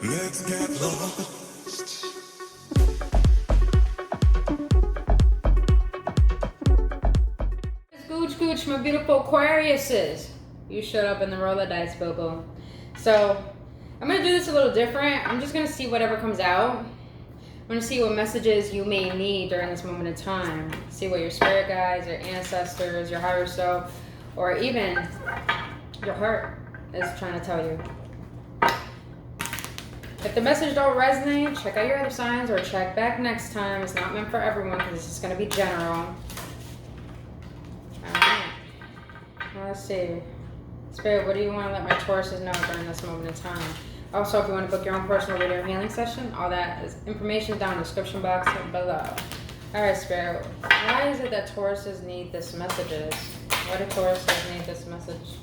Let's get lost. Gooch gooch, my beautiful Aquariuses. You showed up in the roll of dice, Bobo. So, I'm going to do this a little different. I'm just going to see whatever comes out. I'm going to see what messages you may need during this moment of time. See what your spirit guides, your ancestors, your higher self, or even your heart is trying to tell you. If the message don't resonate, check out your other signs or check back next time. It's not meant for everyone because this is going to be general. Alright. Let's see. Spirit, what do you want to let my Tauruses know during this moment of time? Also, if you want to book your own personal video healing session, all that is information down in the description box below. Alright, Spirit. Why is it that Tauruses need this messages? Why do Tauruses need this message?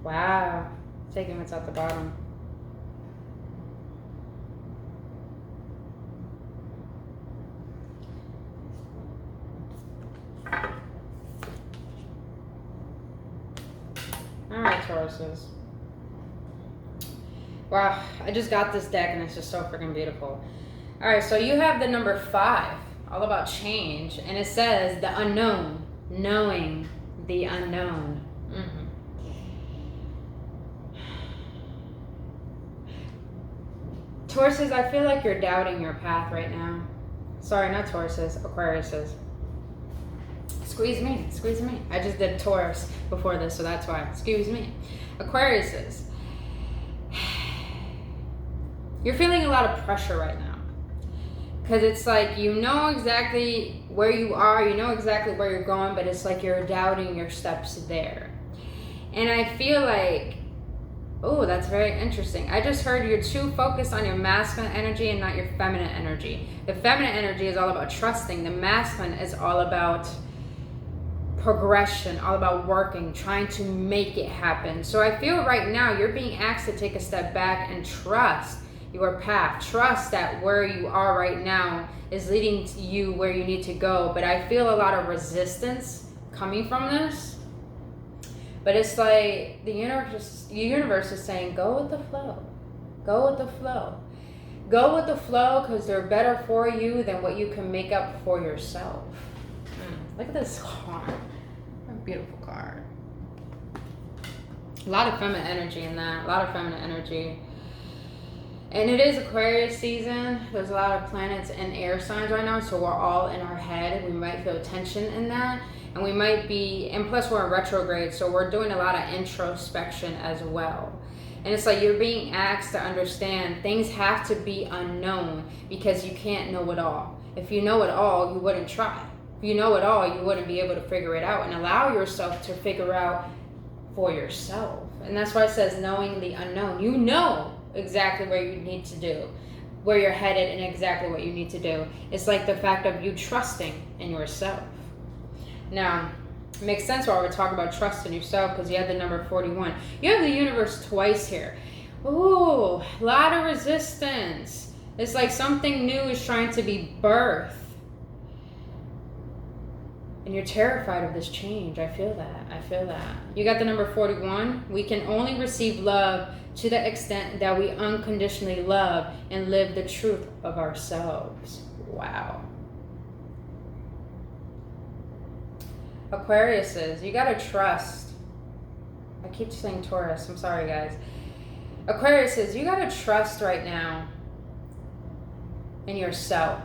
Wow. Taking what's at the bottom. Alright, Tauruses. Wow, I just got this deck and it's just so freaking beautiful. Alright, so you have the number 5, all about change, and it says the unknown, knowing the unknown. Tauruses, I feel like you're doubting your path right now. Sorry, not Tauruses, Aquariuses. Squeeze me, squeeze me. I just did Taurus before this, so that's why. Excuse me. Aquariuses. You're feeling a lot of pressure right now. Because it's like you know exactly where you are, you know exactly where you're going, but it's like you're doubting your steps there. And I feel like, oh, that's very interesting. I just heard you're too focused on your masculine energy and not your feminine energy. The feminine energy is all about trusting. The masculine is all about progression, all about working, trying to make it happen. So I feel right now you're being asked to take a step back and trust your path. Trust that where you are right now is leading to you where you need to go. But I feel a lot of resistance coming from this. But it's like the universe is saying, go with the flow. Go with the flow. Go with the flow because they're better for you than what you can make up for yourself. Look at this card. What a beautiful card. A lot of feminine energy in that. A lot of feminine energy. And it is Aquarius season. There's a lot of planets and air signs right now, so we're all in our head. We might feel tension in that. And we might be, and plus we're in retrograde, so we're doing a lot of introspection as well. And it's like you're being asked to understand things have to be unknown because you can't know it all. If you know it all, you wouldn't try. If you know it all, you wouldn't be able to figure it out and allow yourself to figure out for yourself. And that's why it says knowing the unknown. You know exactly where you need to do, where you're headed and exactly what you need to do. It's like the fact of you trusting in yourself. Now, it makes sense why we're talking about trust in yourself because you have the number 41. You have the universe twice here. Ooh, a lot of resistance. It's like something new is trying to be birthed. And you're terrified of this change. I feel that. I feel that. You got the number 41. We can only receive love to the extent that we unconditionally love and live the truth of ourselves. Wow. Aquariuses, you gotta trust. I keep saying Taurus. I'm sorry, guys. Aquariuses, you gotta trust right now in yourself.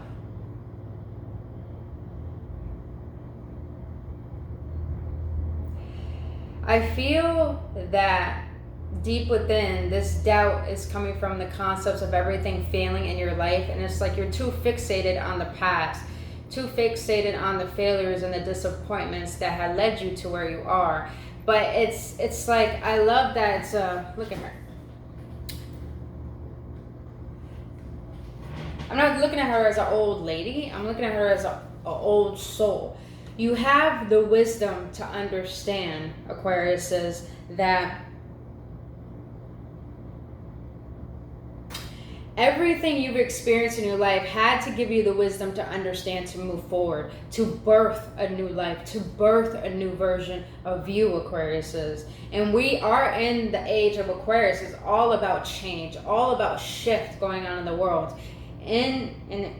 I feel that deep within, this doubt is coming from the concepts of everything failing in your life, and it's like you're too fixated on the past, too fixated on the failures and the disappointments that had led you to where you are. But it's like, I love that it's look at her. I'm not looking at her as an old lady. I'm looking at her as an old soul. You have the wisdom to understand, Aquarius says, that Everything you've experienced in your life had to give you the wisdom to understand, to move forward, to birth a new life, to birth a new version of you, Aquariuses. And we are in the age of Aquarius. It's all about change, all about shift going on in the world, and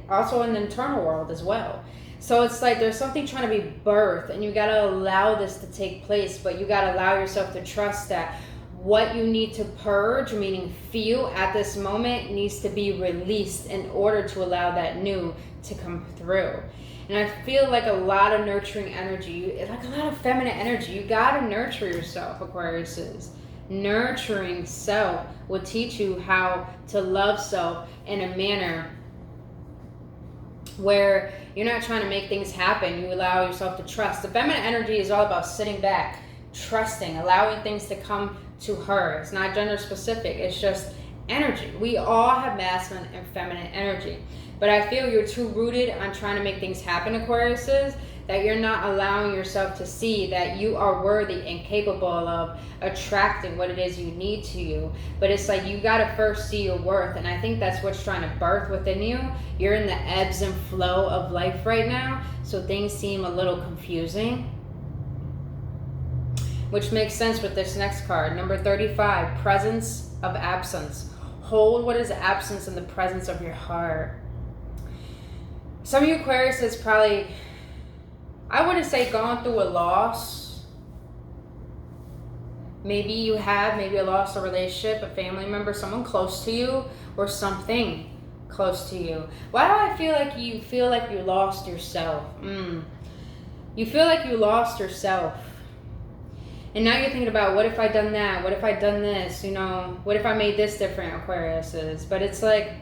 also in the internal world as well. So it's like there's something trying to be birthed, and you got to allow this to take place, but you got to allow yourself to trust that what you need to purge, meaning feel at this moment, needs to be released in order to allow that new to come through. And I feel like a lot of nurturing energy, like a lot of feminine energy. You gotta nurture yourself, Aquariuses. Nurturing self will teach you how to love self in a manner where you're not trying to make things happen. You allow yourself to trust. The feminine energy is all about sitting back, trusting, allowing things to come to her. It's not gender specific, it's just energy. We all have masculine and feminine energy. But I feel you're too rooted on trying to make things happen, Aquariuses, that you're not allowing yourself to see that you are worthy and capable of attracting what it is you need to you. But it's like you gotta first see your worth, and I think that's what's trying to birth within you. You're in the ebbs and flow of life right now, so things seem a little confusing. Which makes sense with this next card. Number 35, presence of absence. Hold what is absence in the presence of your heart. Some of you Aquarius has probably, I wouldn't say gone through a loss. Maybe you have, maybe you lost a relationship, a family member, someone close to you, or something close to you. Why do I feel like you lost yourself? You feel like you lost yourself. And now you're thinking about, what if I done that? What if I done this? What if I made this different, Aquariuses? But it's like,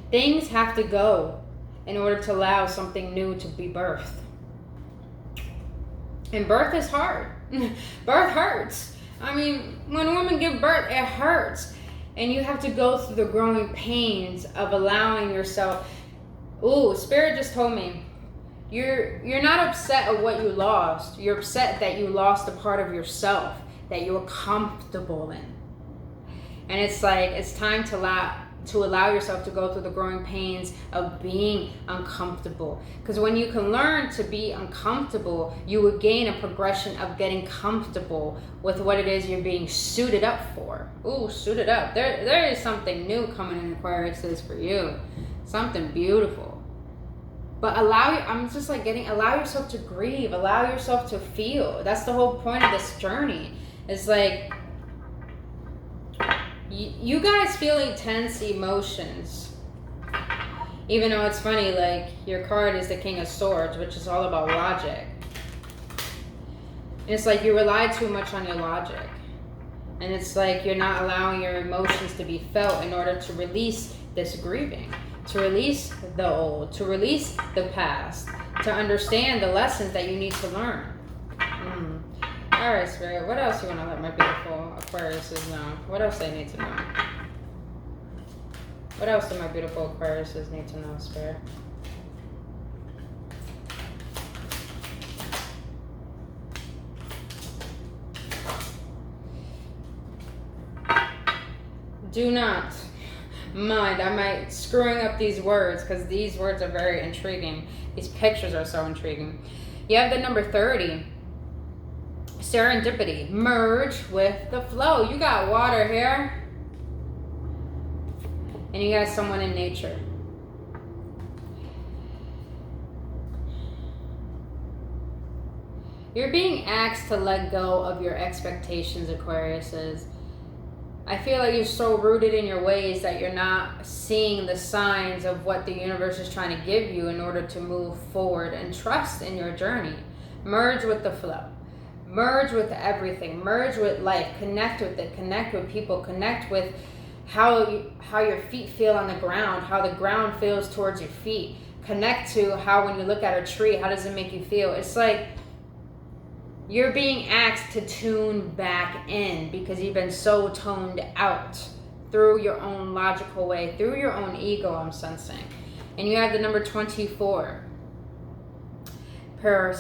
things have to go in order to allow something new to be birthed. And birth is hard. Birth hurts. I mean, when a woman gives birth, it hurts. And you have to go through the growing pains of allowing yourself. Ooh, Spirit just told me, You're not upset at what you lost. You're upset that you lost a part of yourself that you were comfortable in. And it's like, it's time to allow yourself to go through the growing pains of being uncomfortable. Because when you can learn to be uncomfortable, you will gain a progression of getting comfortable with what it is you're being suited up for. Ooh, suited up. There is something new coming in, Aquarius, for you. Something beautiful. But allow yourself to grieve, allow yourself to feel. That's the whole point of this journey. It's like, you guys feel intense emotions. Even though it's funny, like, your card is the King of Swords, which is all about logic. And it's like you rely too much on your logic. And it's like you're not allowing your emotions to be felt in order to release this grieving. To release the old, to release the past, to understand the lessons that you need to learn. All right, Spirit, what else you want to let my beautiful Aquariuses know? What else they need to know? What else do my beautiful Aquariuses need to know, Spirit? Do not mind, I might screwing up these words because these words are very intriguing. These pictures are so intriguing. You have the number 30, serendipity, merge with the flow. You got water here, and you got someone in nature. You're being asked to let go of your expectations, Aquariuses. I feel like you're so rooted in your ways that you're not seeing the signs of what the universe is trying to give you in order to move forward and trust in your journey. Merge with the flow. Merge with everything. Merge with life. Connect with it. Connect with people. Connect with how your feet feel on the ground, how the ground feels towards your feet. Connect to how when you look at a tree, how does it make you feel? It's like you're being asked to tune back in because you've been so toned out through your own logical way, through your own ego, I'm sensing. And you have the number 24. I'm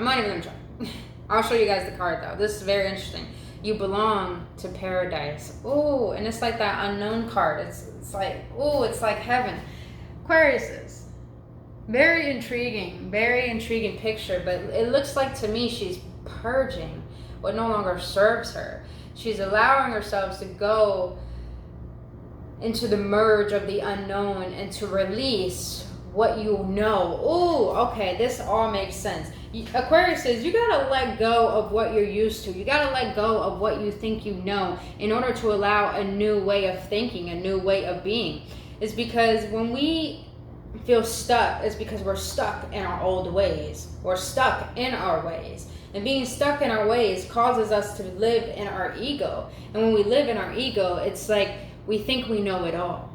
not even gonna try. I'll show you guys the card though. This is very interesting. You belong to paradise. Ooh, and it's like that unknown card. It's like, ooh, it's like heaven. Aquarius is very intriguing picture, but it looks like to me she's purging what no longer serves her. She's allowing herself to go into the merge of the unknown and to release what you know. Ooh, okay, this all makes sense. Aquarius says you gotta let go of what you're used to. You gotta let go of what you think you know in order to allow a new way of thinking, a new way of being. It's because when we feel stuck, it's because we're stuck in our old ways. We're stuck in our ways. And being stuck in our ways causes us to live in our ego. And when we live in our ego, it's like we think we know it all.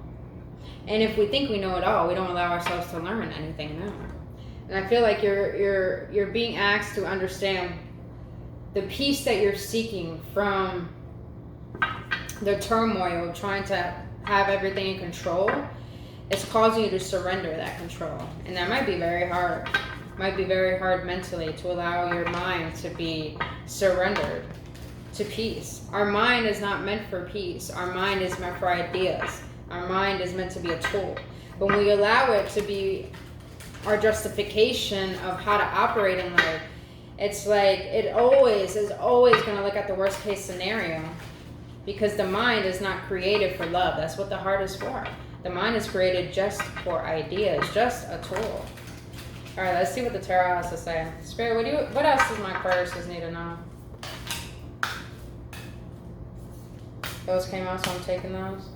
And if we think we know it all, we don't allow ourselves to learn anything new. And I feel like you're being asked to understand the peace that you're seeking from the turmoil of trying to have everything in control. It's causing you to surrender that control. And that might be very hard. Might be very hard mentally to allow your mind to be surrendered to peace. Our mind is not meant for peace. Our mind is meant for ideas. Our mind is meant to be a tool. But when we allow it to be our justification of how to operate in life, it's like it always is always going to look at the worst case scenario, because the mind is not created for love. That's what the heart is for. The mind is created just for ideas, just a tool. All right, let's see what the tarot has to say. Spirit, what else does my Aquarius need to know? Those came out, so I'm taking those.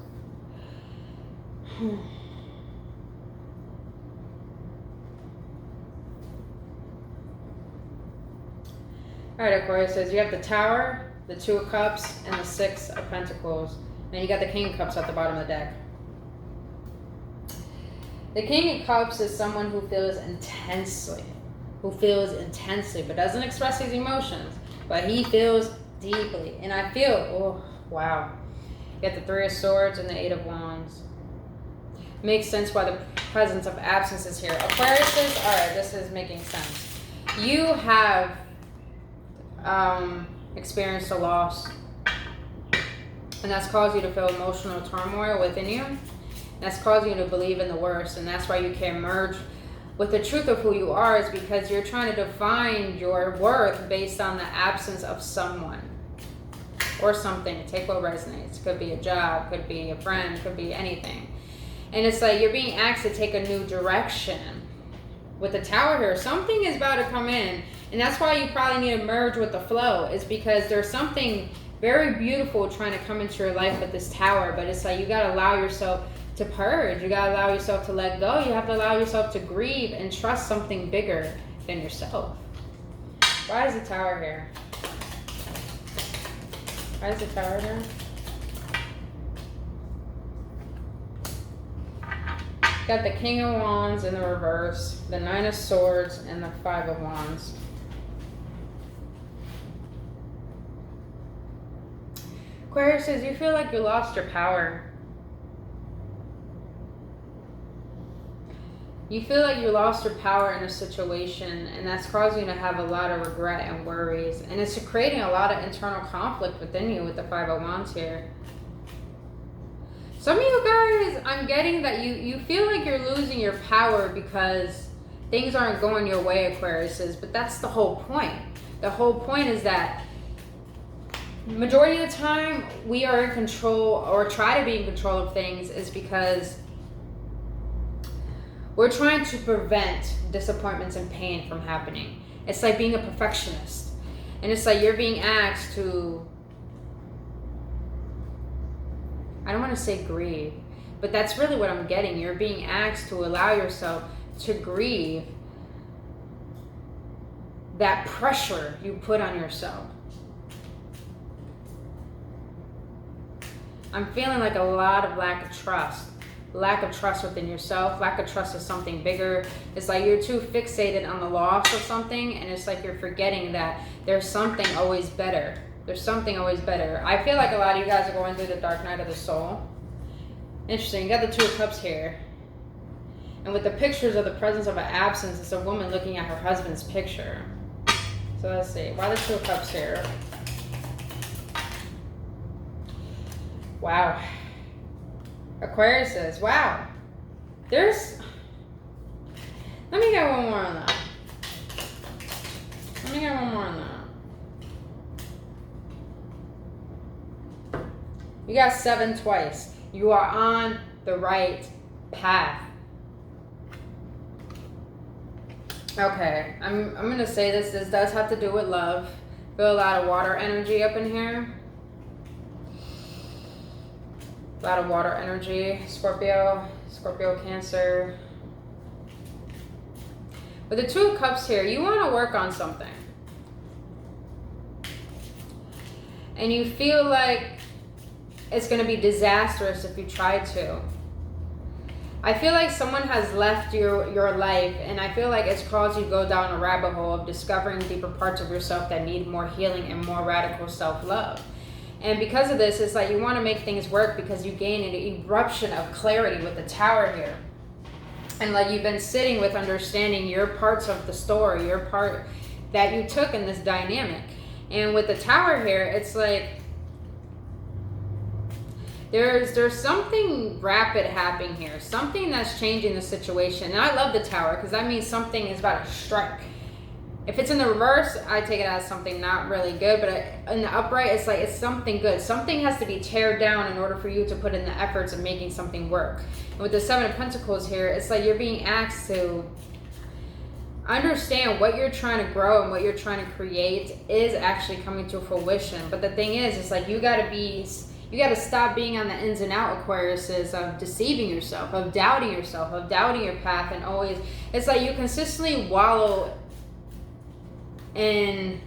All right, Aquarius says you have the Tower, the Two of Cups, and the Six of Pentacles. And you got the King of Cups at the bottom of the deck. The King of Cups is someone who feels intensely, but doesn't express his emotions, but he feels deeply. And I feel, oh, wow. You got the Three of Swords and the Eight of Wands. Makes sense why the presence of absence is here. Aquarius says, all right, this is making sense. You have experienced a loss, and that's caused you to feel emotional turmoil within you. That's causing you to believe in the worst, and that's why you can't merge with the truth of who you are, is because you're trying to define your worth based on the absence of someone or something. Take what resonates. Could be a job, could be a friend, could be anything. And it's like you're being asked to take a new direction. With the Tower here, something is about to come in, and that's why you probably need to merge with the flow, is because there's something very beautiful trying to come into your life with this Tower. But it's like you got to allow yourself to purge. You got to allow yourself to let go. You have to allow yourself to grieve and trust something bigger than yourself. Why is the Tower here? Why is the Tower here? Got the King of Wands in the reverse, the Nine of Swords, and the Five of Wands. Aquarius says you feel like you lost your power. You feel like you lost your power in a situation, and that's causing you to have a lot of regret and worries. And it's creating a lot of internal conflict within you with the Five of Wands here. Some of you guys, I'm getting that you feel like you're losing your power because things aren't going your way, Aquariuses, but that's the whole point. The whole point is that majority of the time we are in control, or try to be in control of things, is because we're trying to prevent disappointments and pain from happening. It's like being a perfectionist. And it's like you're being asked to, I don't want to say grieve, but that's really what I'm getting. You're being asked to allow yourself to grieve that pressure you put on yourself. I'm feeling like a lot of lack of trust. Lack of trust within yourself, lack of trust of something bigger. It's like you're too fixated on the loss of something, and it's like you're forgetting that there's something always better. There's something always better. I feel like a lot of you guys are going through the dark night of the soul. Interesting. You got the Two of Cups here. And with the pictures of the presence of an absence, it's a woman looking at her husband's picture. So let's see. Why the Two of Cups here? Wow. Aquarius says, wow. There's... Let me get one more on that. Let me get one more on that. You got 7 twice. You are on the right path. Okay, I'm gonna say this. This does have to do with love. Feel a lot of water energy up in here. A lot of water energy. Scorpio, Cancer. With the Two of Cups here, you want to work on something. And you feel like it's going to be disastrous if you try to. I feel like someone has left your life, and I feel like it's caused you to go down a rabbit hole of discovering deeper parts of yourself that need more healing and more radical self-love. And because of this, it's like you want to make things work because you gain an eruption of clarity with the Tower here. And like you've been sitting with understanding your parts of the story, your part that you took in this dynamic. And with the Tower here, it's like there's something rapid happening here, something that's changing the situation. And I love the Tower because that means something is about to strike. If it's in the reverse, I take it as something not really good, but in the upright, it's like it's something good. Something has to be teared down in order for you to put in the efforts of making something work. And with the Seven of Pentacles here, it's like you're being asked to understand what you're trying to grow and what you're trying to create is actually coming to fruition. But the thing is, it's like you got to stop being on the ins and out, Aquariuses, of deceiving yourself, of doubting yourself, of doubting your path. And always, it's like you consistently wallow in,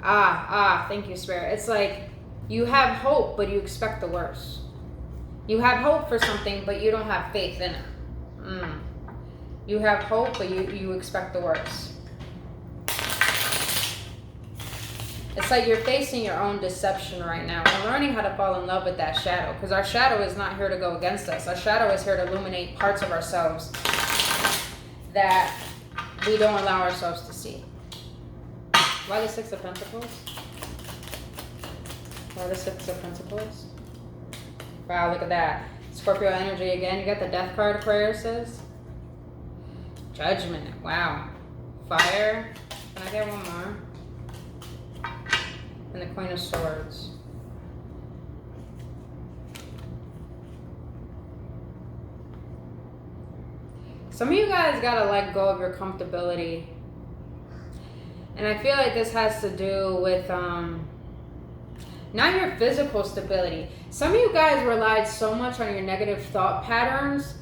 thank you, Spirit. It's like you have hope, but you expect the worst. You have hope for something, but you don't have faith in it. You have hope, but you expect the worst. It's like you're facing your own deception right now and learning how to fall in love with that shadow, because our shadow is not here to go against us. Our shadow is here to illuminate parts of ourselves that we don't allow ourselves to see. Why the Six of Pentacles? Why the Six of Pentacles? Wow, look at that. Scorpio energy again. You got the Death card, Aquarius says. Judgment. Wow. Fire. Can I get one more? And the Queen of Swords. Some of you guys gotta let go of your comfortability. And I feel like this has to do with not your physical stability. Some of you guys relied so much on your negative thought patterns,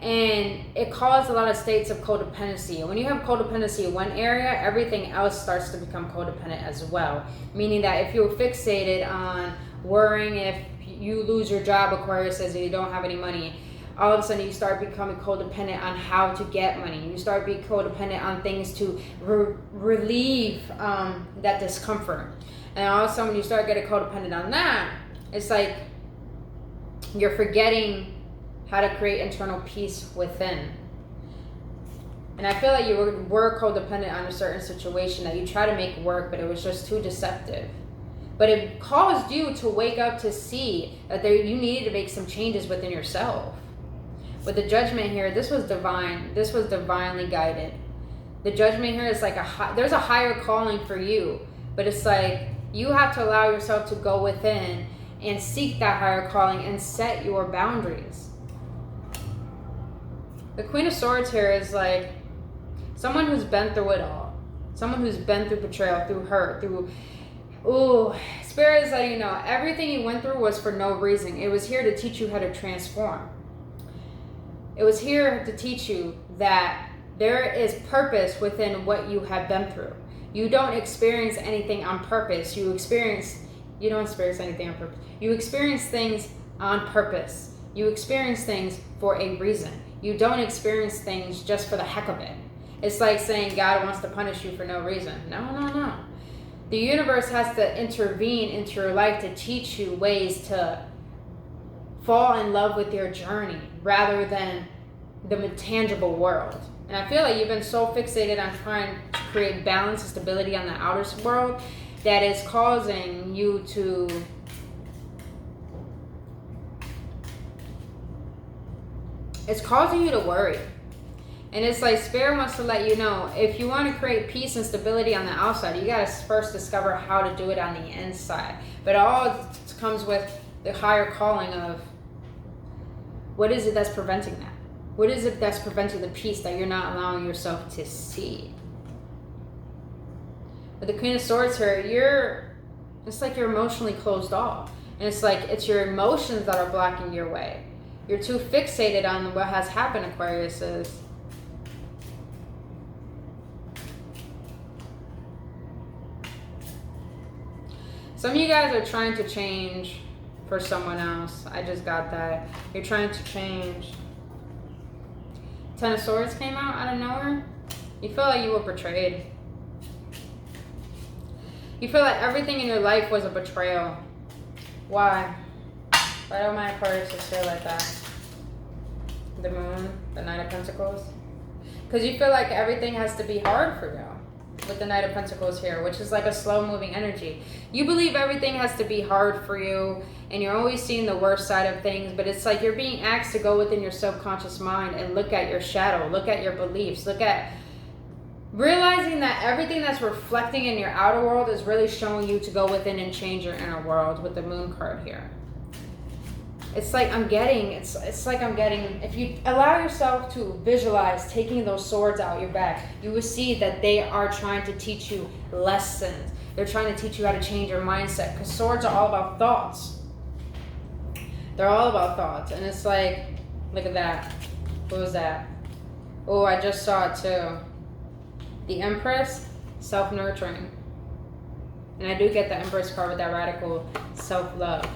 and it caused a lot of states of codependency. And when you have codependency in one area, everything else starts to become codependent as well. Meaning that if you're fixated on worrying if you lose your job, Aquarius says, and you don't have any money, all of a sudden you start becoming codependent on how to get money. You start being codependent on things to relieve that discomfort. And all of a sudden when you start getting codependent on that, it's like you're forgetting how to create internal peace within. And I feel like you were codependent on a certain situation that you try to make work, but it was just too deceptive. But it caused you to wake up to see that you needed to make some changes within yourself. With the Judgment here, this was divine. This was divinely guided. The Judgment here is like there's a higher calling for you, but it's like you have to allow yourself to go within and seek that higher calling and set your boundaries. The Queen of Swords here is like someone who's been through it all. Someone who's been through betrayal, through hurt, Spirit is letting you know everything you went through was for no reason. It was here to teach you how to transform. It was here to teach you that there is purpose within what you have been through. You don't experience anything on purpose. You don't experience anything on purpose. You experience things on purpose. You experience things for a reason. You don't experience things just for the heck of it. It's like saying God wants to punish you for no reason. No. The universe has to intervene into your life to teach you ways to fall in love with your journey rather than the tangible world. And I feel like you've been so fixated on trying to create balance and stability on the outer world that is causing you to worry. And it's like Spirit wants to let you know, if you want to create peace and stability on the outside, you got to first discover how to do it on the inside. But it all comes with the higher calling of, what is it that's preventing that? What is it that's preventing the peace that you're not allowing yourself to see? With the Queen of Swords here, it's like you're emotionally closed off. And it's like it's your emotions that are blocking your way. You're too fixated on what has happened, Aquarius is. Some of you guys are trying to change for someone else. I just got that. You're trying to change. Ten of Swords came out of nowhere. You feel like you were betrayed. You feel like everything in your life was a betrayal. Why? Why do my Aquarius just feel like that? The Moon, the Knight of Pentacles. Because you feel like everything has to be hard for you. With the Knight of Pentacles here, which is like a slow moving energy. You believe everything has to be hard for you, and you're always seeing the worst side of things, but it's like you're being asked to go within your subconscious mind and look at your shadow, look at your beliefs, look at realizing that everything that's reflecting in your outer world is really showing you to go within and change your inner world with the Moon card here. It's like I'm getting, if you allow yourself to visualize taking those swords out your back, you will see that they are trying to teach you lessons. They're trying to teach you how to change your mindset, because swords are all about thoughts. They're all about thoughts. And it's like, look at that. What was that? Oh, I just saw it too. The Empress, self-nurturing. And I do get the Empress card with that radical self-love.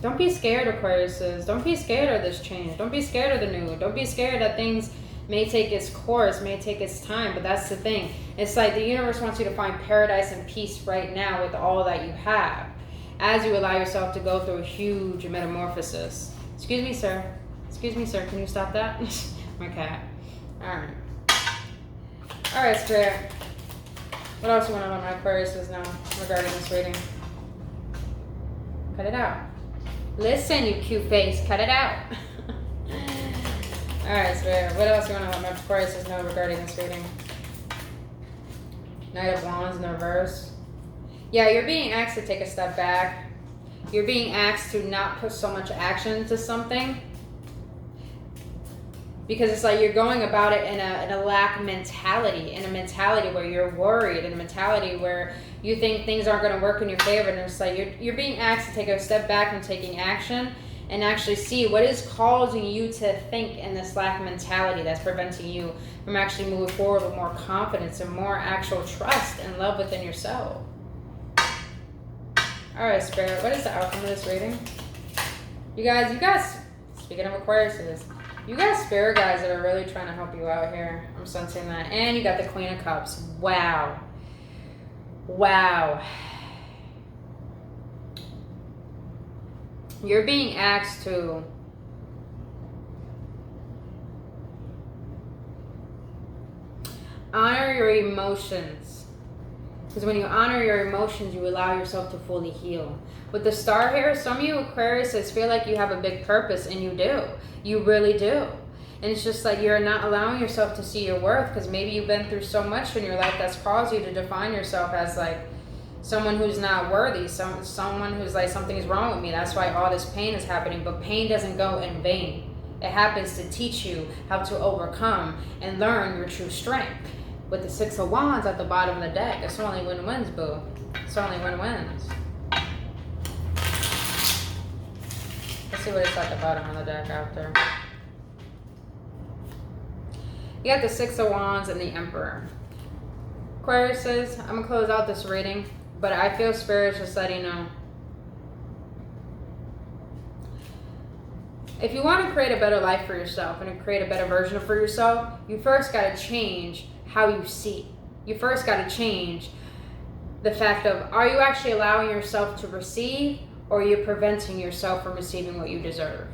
Don't be scared, Aquariuses. Don't be scared of this change. Don't be scared of the new. Don't be scared that things may take its course, may take its time. But that's the thing. It's like the universe wants you to find paradise and peace right now with all that you have, as you allow yourself to go through a huge metamorphosis. Excuse me, sir. Excuse me, sir. Can you stop that? My cat. All right. All right, Spirit. What else do you want to let my Aquariuses know regarding this reading? Cut it out. Listen, you cute face. Cut it out. Alright, Spirit. What else do you want to let my Aquariuses know regarding this reading? Knight of Wands in the reverse. Yeah, you're being asked to take a step back. You're being asked to not put so much action into something. Because it's like you're going about it in a lack mentality, in a mentality where you're worried, in a mentality where you think things aren't going to work in your favor. And it's like you're being asked to take a step back from taking action and actually see what is causing you to think in this lack mentality that's preventing you from actually moving forward with more confidence and more actual trust and love within yourself. All right, Spirit, what is the outcome of this reading? You guys, speaking of Aquariuses, you got Spirit guys that are really trying to help you out here. I'm sensing that. And you got the Queen of Cups. Wow. Wow. You're being asked to honor your emotions. Because when you honor your emotions, you allow yourself to fully heal. With the Star here, some of you Aquariuses feel like you have a big purpose, and you do. You really do. And it's just like you're not allowing yourself to see your worth, because maybe you've been through so much in your life that's caused you to define yourself as like someone who's not worthy, someone who's like, something is wrong with me. That's why all this pain is happening. But pain doesn't go in vain. It happens to teach you how to overcome and learn your true strength. With the Six of Wands at the bottom of the deck, it's only win-wins, boo. It's only win-wins. Let's see what it's at the bottom of the deck after. You got the Six of Wands and the Emperor. Aquariuses, I'm going to close out this reading, but I feel Spirit's just letting you know. If you want to create a better life for yourself and to create a better version for yourself, you first got to change how you see. You first got to change the fact of, are you actually allowing yourself to receive, or are you preventing yourself from receiving what you deserve?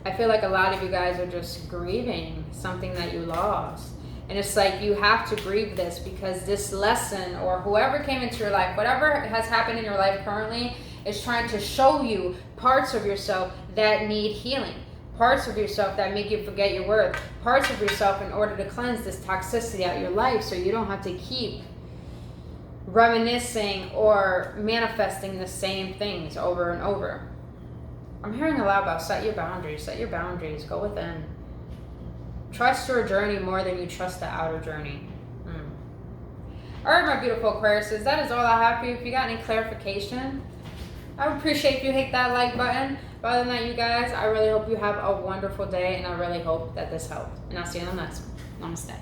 I feel like a lot of you guys are just grieving something that you lost. And it's like you have to grieve this because this lesson, or whoever came into your life, whatever has happened in your life currently, is trying to show you parts of yourself that need healing. Parts of yourself that make you forget your worth. Parts of yourself in order to cleanse this toxicity out of your life so you don't have to keep reminiscing or manifesting the same things over and over. I'm hearing a lot about set your boundaries, go within. Trust your journey more than you trust the outer journey. All right, my beautiful Aquariuses, that is all I have for you. If you got any clarification, I would appreciate if you hit that like button. But other than that, you guys, I really hope you have a wonderful day, and I really hope that this helped. And I'll see you on the next one. Namaste.